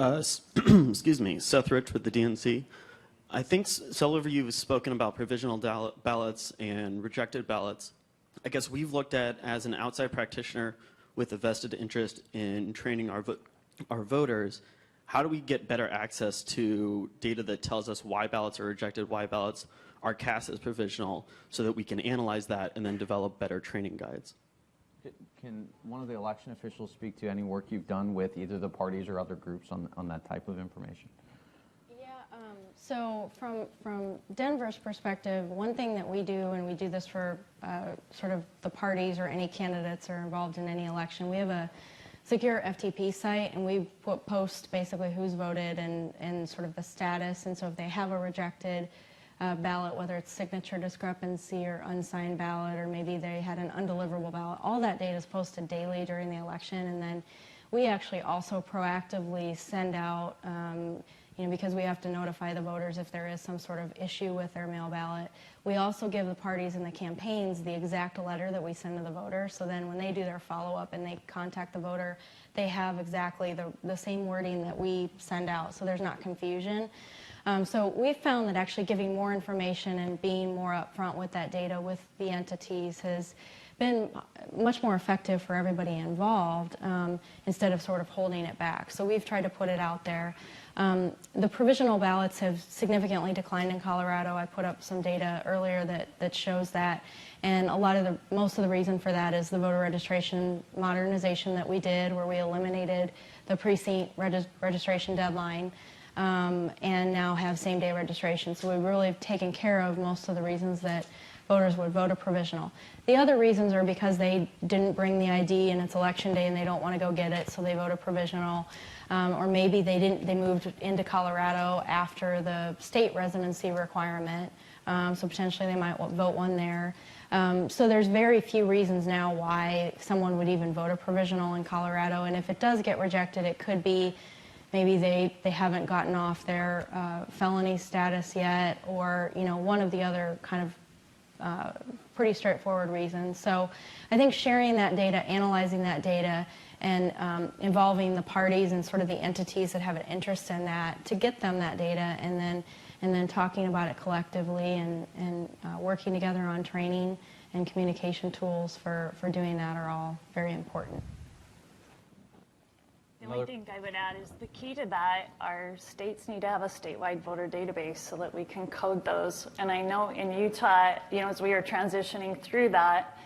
Excuse me, Seth Rich with the DNC. I think several of you have spoken about provisional ballots and rejected ballots. I guess we've looked at, as an outside practitioner with a vested interest in training our voters, how do we get better access to data that tells us why ballots are rejected, why ballots are cast as provisional, so that we can analyze that and then develop better training guides? Can one of the election officials speak to any work you've done with either the parties or other groups on that type of information? Yeah, so from Denver's perspective, one thing that we do, and we do this for sort of the parties or any candidates that are involved in any election, we have a secure FTP site, and we post basically who's voted and sort of the status. And so if they have a rejected ballot, whether it's signature discrepancy or unsigned ballot, or maybe they had an undeliverable ballot, all that data is posted daily during the election. And then we actually also proactively send out, because we have to notify the voters if there is some sort of issue with their mail ballot. We also give the parties and the campaigns the exact letter that we send to the voter, so then when they do their follow-up and they contact the voter, they have exactly the same wording that we send out, so there's not confusion. So we've found that actually giving more information and being more upfront with that data with the entities has been much more effective for everybody involved, instead of sort of holding it back. So we've tried to put it out there. The provisional ballots have significantly declined in Colorado. I put up some data earlier that shows that, and most of the reason for that is the voter registration modernization that we did, where we eliminated the precinct registration deadline, and now have same-day registration. So we've really taken care of most of the reasons that voters would vote a provisional. The other reasons are because they didn't bring the ID and it's election day and they don't want to go get it, so they vote a provisional. Or maybe they moved into Colorado after the state residency requirement, so potentially they might vote one there. So there's very few reasons now why someone would even vote a provisional in Colorado, and if it does get rejected, it could be maybe they haven't gotten off their felony status yet, or one of the other kind of pretty straightforward reasons. So I think sharing that data, analyzing that data, and involving the parties and sort of the entities that have an interest in that to get them that data, and then talking about it collectively and working together on training and communication tools for doing that are all very important. The only thing I would add is the key to that, our states need to have a statewide voter database so that we can code those. And I know in Utah, as we were transitioning through that,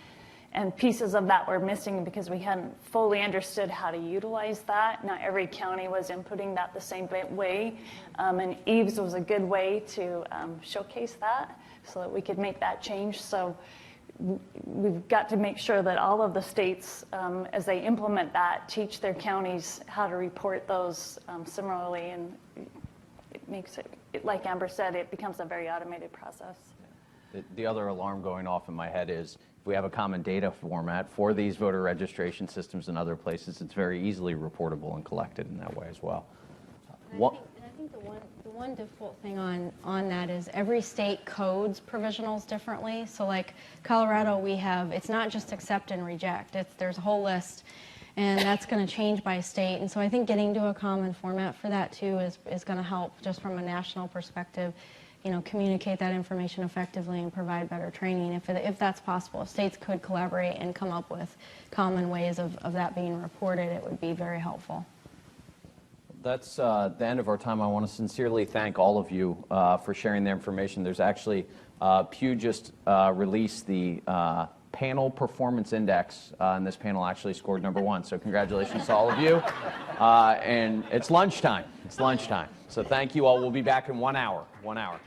and pieces of that were missing because we hadn't fully understood how to utilize that. Not every county was inputting that the same way. And EVES was a good way to showcase that so that we could make that change. So we've got to make sure that all of the states, as they implement that, teach their counties how to report those similarly, and it makes it, like Amber said, it becomes a very automated process. The other alarm going off in my head is if we have a common data format for these voter registration systems in other places, it's very easily reportable and collected in that way as well. I think the one difficult thing on that is every state codes provisionals differently. So like Colorado, it's not just accept and reject. There's a whole list, and that's going to change by state. And so I think getting to a common format for that too is going to help, just from a national perspective, communicate that information effectively and provide better training. If that's possible, if states could collaborate and come up with common ways of that being reported, it would be very helpful. That's the end of our time. I want to sincerely thank all of you for sharing the information. There's actually, Pew just released the panel performance index, and this panel actually scored #1. So congratulations to all of you. And it's lunchtime. It's lunchtime. So thank you all. We'll be back in 1 hour. 1 hour.